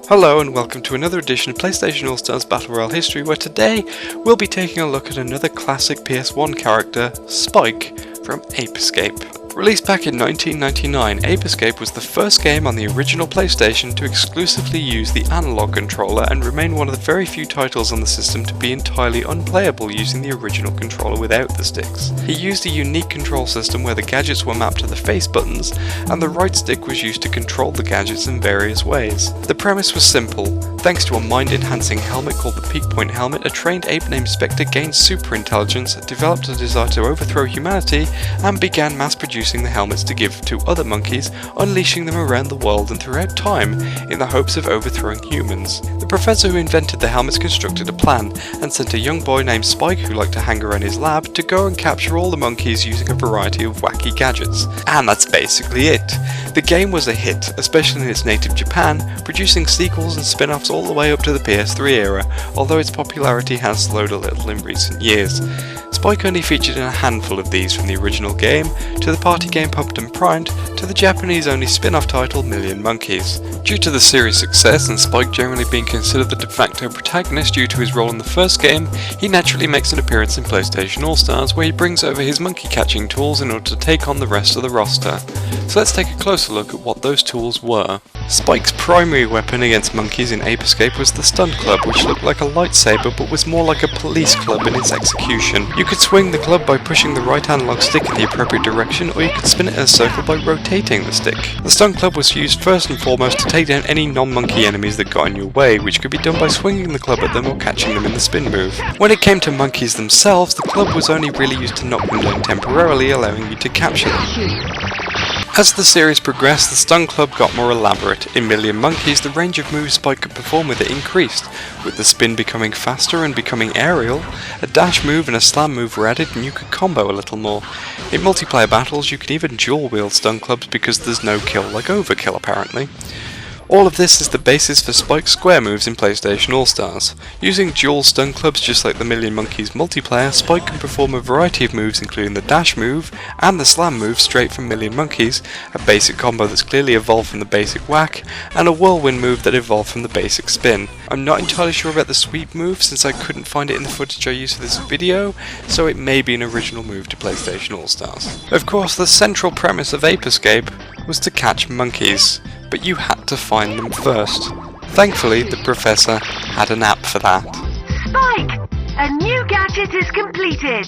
Hello and welcome to another edition of PlayStation All-Stars Battle Royale History, where today we'll be taking a look at another classic PS1 character, Spike, from Ape Escape. Released back in 1999, Ape Escape was the first game on the original PlayStation to exclusively use the analog controller and remain one of the very few titles on the system to be entirely unplayable using the original controller without the sticks. He used a unique control system where the gadgets were mapped to the face buttons, and the right stick was used to control the gadgets in various ways. The premise was simple. Thanks to a mind-enhancing helmet called the Peak Point Helmet, a trained ape named Spectre gained super intelligence, developed a desire to overthrow humanity, and began mass-producing the helmets to give to other monkeys, unleashing them around the world and throughout time in the hopes of overthrowing humans. The professor who invented the helmets constructed a plan and sent a young boy named Spike, who liked to hang around his lab, to go and capture all the monkeys using a variety of wacky gadgets. And that's basically it. The game was a hit, especially in its native Japan, producing sequels and spin-offs all the way up to the PS3 era, although its popularity has slowed a little in recent years. Spike only featured in a handful of these, from the original game, to the party game Pumped and Primed, to the Japanese-only spin-off title Million Monkeys. Due to the series' success and Spike generally being considered the de facto protagonist due to his role in the first game, he naturally makes an appearance in PlayStation All-Stars, where he brings over his monkey-catching tools in order to take on the rest of the roster. So let's take a closer look at what those tools were. Spike's primary weapon against monkeys in Ape Escape was the Stun Club, which looked like a lightsaber but was more like a police club in its execution. You could swing the club by pushing the right analog stick in the appropriate direction, or you could spin it in a circle by rotating the stick. The Stun Club was used first and foremost to take down any non-monkey enemies that got in your way, which could be done by swinging the club at them or catching them in the spin move. When it came to monkeys themselves, the club was only really used to knock them down temporarily, allowing you to capture them. As the series progressed, the Stun Club got more elaborate. In Million Monkeys, the range of moves Spike could perform with it increased, with the spin becoming faster and becoming aerial. A dash move and a slam move were added, and you could combo a little more. In multiplayer battles, you can even dual wield Stun Clubs because there's no kill like Overkill apparently. All of this is the basis for Spike's square moves in PlayStation All-Stars. Using dual stun clubs just like the Million Monkeys multiplayer, Spike can perform a variety of moves including the dash move and the slam move straight from Million Monkeys, a basic combo that's clearly evolved from the basic whack, and a whirlwind move that evolved from the basic spin. I'm not entirely sure about the sweep move since I couldn't find it in the footage I used for this video, so it may be an original move to PlayStation All-Stars. Of course, the central premise of Ape Escape was to catch monkeys, but you had to find them first. Thankfully, the professor had an app for that. Spike! A new gadget is completed!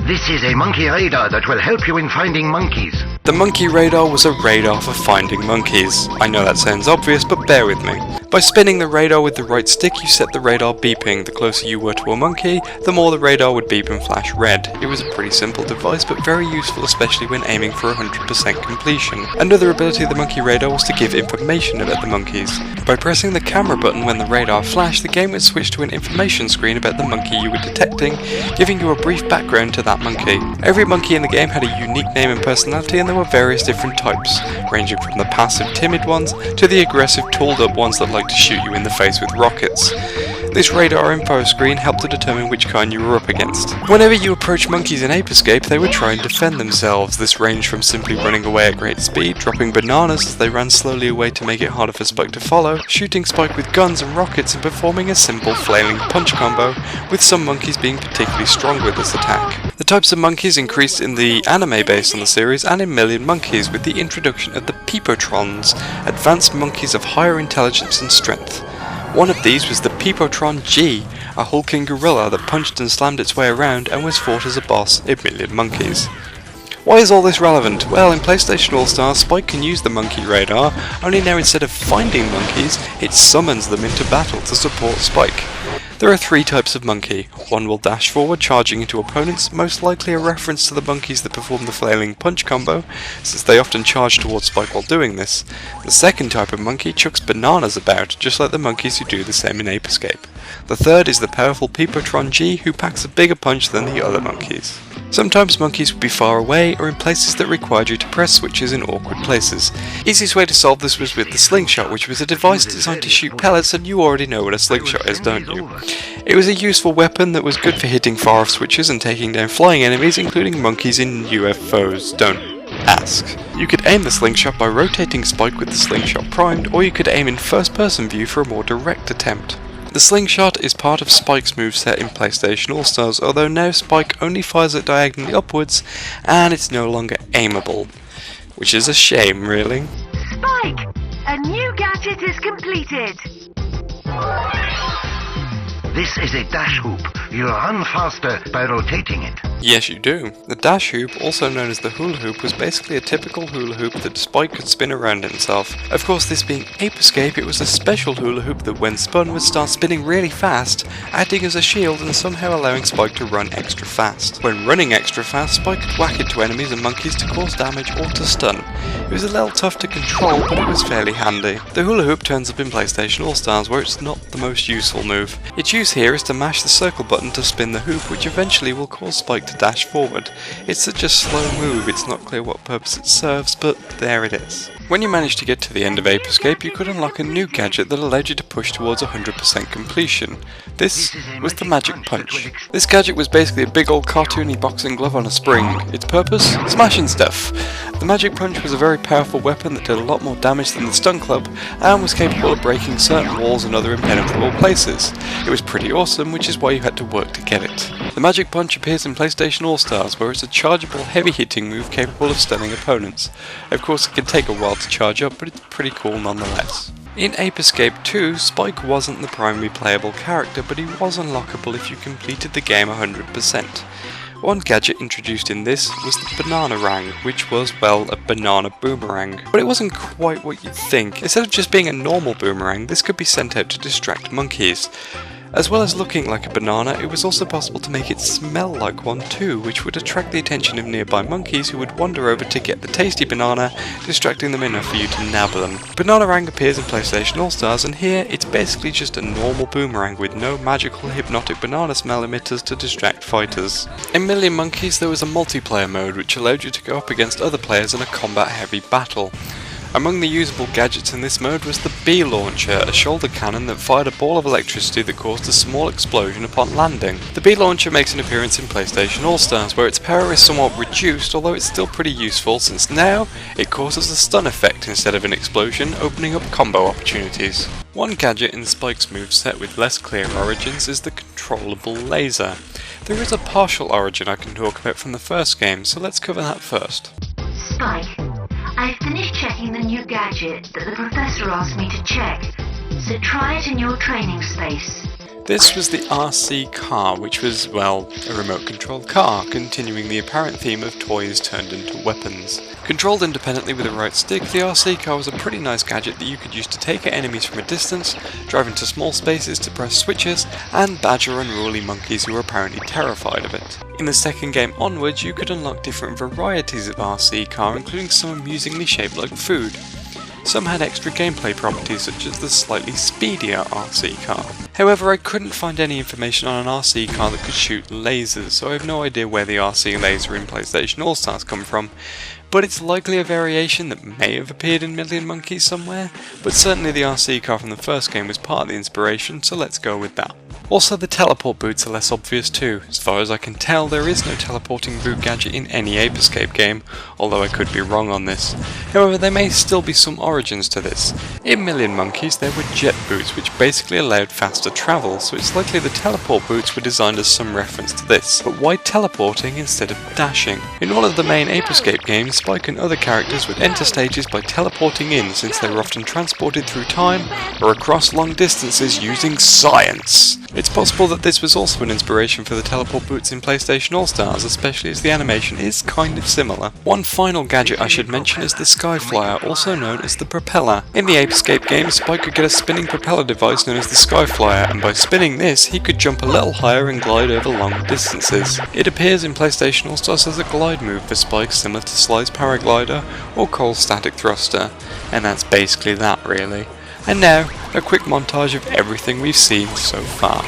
This is a monkey radar that will help you in finding monkeys. The monkey radar was a radar for finding monkeys. I know that sounds obvious, but bear with me. By spinning the radar with the right stick, you set the radar beeping. The closer you were to a monkey, the more the radar would beep and flash red. It was a pretty simple device, but very useful, especially when aiming for 100% completion. Another ability of the monkey radar was to give information about the monkeys. By pressing the camera button when the radar flashed, the game would switch to an information screen about the monkey you were detecting, giving you a brief background to that monkey. Every monkey in the game had a unique name and personality, and there were various different types, ranging from the passive, timid ones to the aggressive, tooled up ones that like to shoot you in the face with rockets. This radar info screen helped to determine which kind you were up against. Whenever you approached monkeys in Ape Escape, they would try and defend themselves. This ranged from simply running away at great speed, dropping bananas as they ran slowly away to make it harder for Spike to follow, shooting Spike with guns and rockets, and performing a simple flailing punch combo, with some monkeys being particularly strong with this attack. The types of monkeys increased in the anime based on the series and in Million Monkeys with the introduction of the Peepotrons, advanced monkeys of higher intelligence and strength. One of these was the Peepotron G, a hulking gorilla that punched and slammed its way around and was fought as a boss in Million Monkeys. Why is all this relevant? Well, in PlayStation All-Stars, Spike can use the monkey radar, only now instead of finding monkeys, it summons them into battle to support Spike. There are three types of monkey. One will dash forward, charging into opponents, most likely a reference to the monkeys that perform the flailing punch combo, since they often charge towards Spike while doing this. The second type of monkey chucks bananas about, just like the monkeys who do the same in Ape Escape. The third is the powerful Peepotron G, who packs a bigger punch than the other monkeys. Sometimes monkeys would be far away or in places that required you to press switches in awkward places. Easiest way to solve this was with the Slingshot, which was a device designed to shoot pellets, and you already know what a slingshot is, don't you? It was a useful weapon that was good for hitting far off switches and taking down flying enemies, including monkeys in UFOs. Don't Ask. You could aim the slingshot by rotating Spike with the slingshot primed, or you could aim in first person view for a more direct attempt. The slingshot is part of Spike's moveset in PlayStation All-Stars, although now Spike only fires it diagonally upwards, and it's no longer aimable. Which is a shame, really. Spike! A new gadget is completed! This is a dash hoop. You'll run faster by rotating it. Yes, you do. The dash hoop, also known as the hula hoop, was basically a typical hula hoop that Spike could spin around himself. Of course, this being Ape Escape, it was a special hula hoop that when spun would start spinning really fast, acting as a shield and somehow allowing Spike to run extra fast. When running extra fast, Spike could whack into enemies and monkeys to cause damage or to stun. It was a little tough to control, but it was fairly handy. The hula hoop turns up in PlayStation All-Stars, where it's not the most useful move. Its use here is to mash the circle button to spin the hoop, which eventually will cause Spike to dash forward. It's such a slow move, it's not clear what purpose it serves, but there it is. When you managed to get to the end of Ape Escape, you could unlock a new gadget that allowed you to push towards 100% completion. This was the Magic Punch. This gadget was basically a big old cartoony boxing glove on a spring. Its purpose? Smashing stuff. The Magic Punch was a very powerful weapon that did a lot more damage than the Stun Club, and was capable of breaking certain walls and other impenetrable places. It was pretty awesome, which is why you had to work to get it. The Magic Punch appears in PlayStation All-Stars, where it's a chargeable, heavy-hitting move capable of stunning opponents. Of course, it can take a while to charge up, but it's pretty cool nonetheless. In Ape Escape 2, Spike wasn't the primary playable character, but he was unlockable if you completed the game 100%. One gadget introduced in this was the Bananarang, which was, well, a banana boomerang. But it wasn't quite what you'd think. Instead of just being a normal boomerang, this could be sent out to distract monkeys. As well as looking like a banana, it was also possible to make it smell like one too, which would attract the attention of nearby monkeys who would wander over to get the tasty banana, distracting them enough for you to nab them. Bananarang appears in PlayStation All-Stars, and here it's basically just a normal boomerang with no magical hypnotic banana smell emitters to distract fighters. In Million Monkeys there was a multiplayer mode which allowed you to go up against other players in a combat-heavy battle. Among the usable gadgets in this mode was the Bee Launcher, a shoulder cannon that fired a ball of electricity that caused a small explosion upon landing. The Bee Launcher makes an appearance in PlayStation All-Stars, where its power is somewhat reduced, although it's still pretty useful since now it causes a stun effect instead of an explosion, opening up combo opportunities. One gadget in Spike's moveset with less clear origins is the controllable laser. There is a partial origin I can talk about from the first game, so let's cover that first. Spike, I've finished checking the new gadget that the professor asked me to check, so try it in your training space. This was the RC car, which was, well, a remote-controlled car, continuing the apparent theme of toys turned into weapons. Controlled independently with a right stick, the RC car was a pretty nice gadget that you could use to take out enemies from a distance, drive into small spaces to press switches, and badger unruly monkeys who were apparently terrified of it. In the second game onwards, you could unlock different varieties of RC car, including some amusingly shaped like food. Some had extra gameplay properties such as the slightly speedier RC car. However, I couldn't find any information on an RC car that could shoot lasers, so I have no idea where the RC laser in PlayStation All-Stars come from, but it's likely a variation that may have appeared in Million Monkeys somewhere, but certainly the RC car from the first game was part of the inspiration, so let's go with that. Also, the teleport boots are less obvious too. As far as I can tell, there is no teleporting boot gadget in any Ape Escape game, although I could be wrong on this. However, there may still be some origins to this. In Million Monkeys, there were jet boots, which basically allowed faster travel, so it's likely the teleport boots were designed as some reference to this. But why teleporting instead of dashing? In all of the main Ape Escape games, Spike and other characters would enter stages by teleporting in, since they were often transported through time or across long distances using science. It's possible that this was also an inspiration for the teleport boots in PlayStation All-Stars, especially as the animation is kind of similar. One final gadget I should mention is the Skyflyer, also known as the propeller. In the Ape Escape game, Spike could get a spinning propeller device known as the Skyflyer, and by spinning this, he could jump a little higher and glide over long distances. It appears in PlayStation All-Stars as a glide move for Spike similar to Sly's paraglider or Cole's static thruster, and that's basically that really. And now, a quick montage of everything we've seen so far.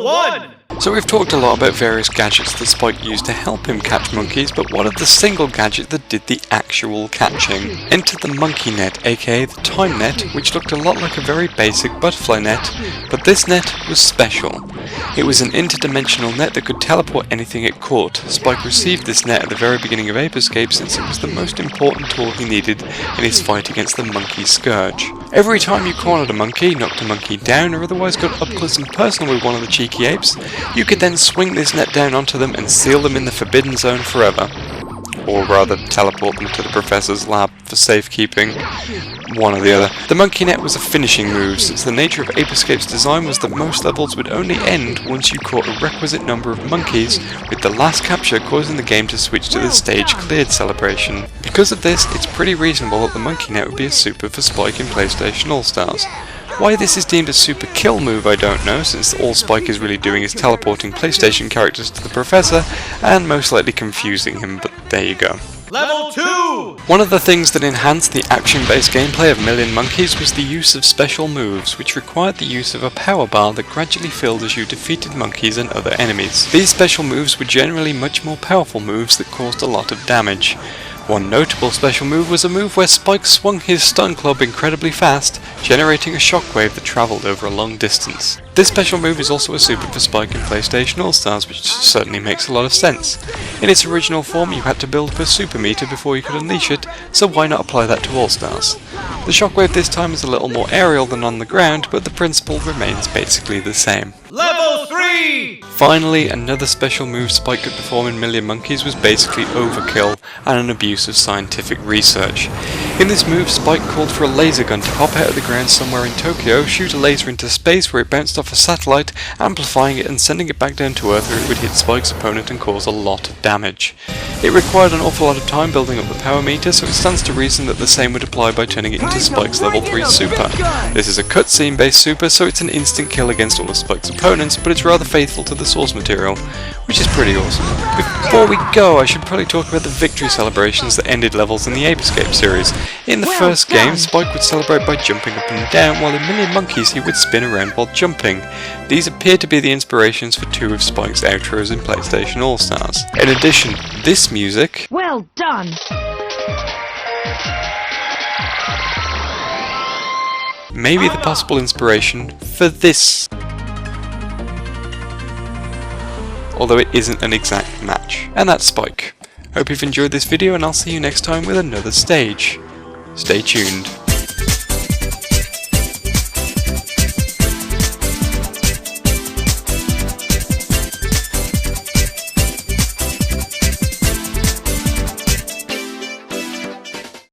Level 1! So we've talked a lot about various gadgets that Spike used to help him catch monkeys, but what of the single gadget that did the actual catching? Enter the monkey net, aka the time net, which looked a lot like a very basic butterfly net, but this net was special. It was an interdimensional net that could teleport anything it caught. Spike received this net at the very beginning of Ape Escape since it was the most important tool he needed in his fight against the monkey scourge. Every time you cornered a monkey, knocked a monkey down, or otherwise got up close and personal with one of the cheeky apes, you could then swing this net down onto them and seal them in the Forbidden Zone forever. Or rather, teleport them to the Professor's lab for safekeeping. One or the other. The monkey net was a finishing move, since the nature of Ape Escape's design was that most levels would only end once you caught a requisite number of monkeys, with the last capture causing the game to switch to the stage cleared celebration. Because of this, it's pretty reasonable that the monkey net would be a super for Spike in PlayStation All-Stars. Why this is deemed a super kill move I don't know, since all Spike is really doing is teleporting PlayStation characters to the Professor, and most likely confusing him, but there you go. Level 2! One of the things that enhanced the action-based gameplay of Million Monkeys was the use of special moves, which required the use of a power bar that gradually filled as you defeated monkeys and other enemies. These special moves were generally much more powerful moves that caused a lot of damage. One notable special move was a move where Spike swung his stun club incredibly fast, generating a shockwave that travelled over a long distance. This special move is also a super for Spike in PlayStation All-Stars, which certainly makes a lot of sense. In its original form you had to build per super meter before you could unleash it, so why not apply that to All-Stars? The shockwave this time is a little more aerial than on the ground, but the principle remains basically the same. Level 3! Finally, another special move Spike could perform in Million Monkeys was basically overkill and an abuse of scientific research. In this move, Spike called for a laser gun to pop out of the ground somewhere in Tokyo, shoot a laser into space where it bounced off a satellite, amplifying it and sending it back down to Earth where it would hit Spike's opponent and cause a lot of damage. It required an awful lot of time building up the power meter, so it stands to reason that the same would apply by turning it into Spike's level 3 super. This is a cutscene based super, so it's an instant kill against all of Spike's opponents, but it's rather faithful to the source material, which is pretty awesome. Before we go, I should probably talk about the victory celebrations that ended levels in the Ape Escape series. In the first game, Spike would celebrate by jumping up and down, while in Million Monkeys he would spin around while jumping. These appear to be the inspirations for two of Spike's outros in PlayStation All-Stars. In addition, this music... Well done! may be the possible inspiration for this, although it isn't an exact match. And that's Spike. Hope you've enjoyed this video, and I'll see you next time with another stage. Stay tuned.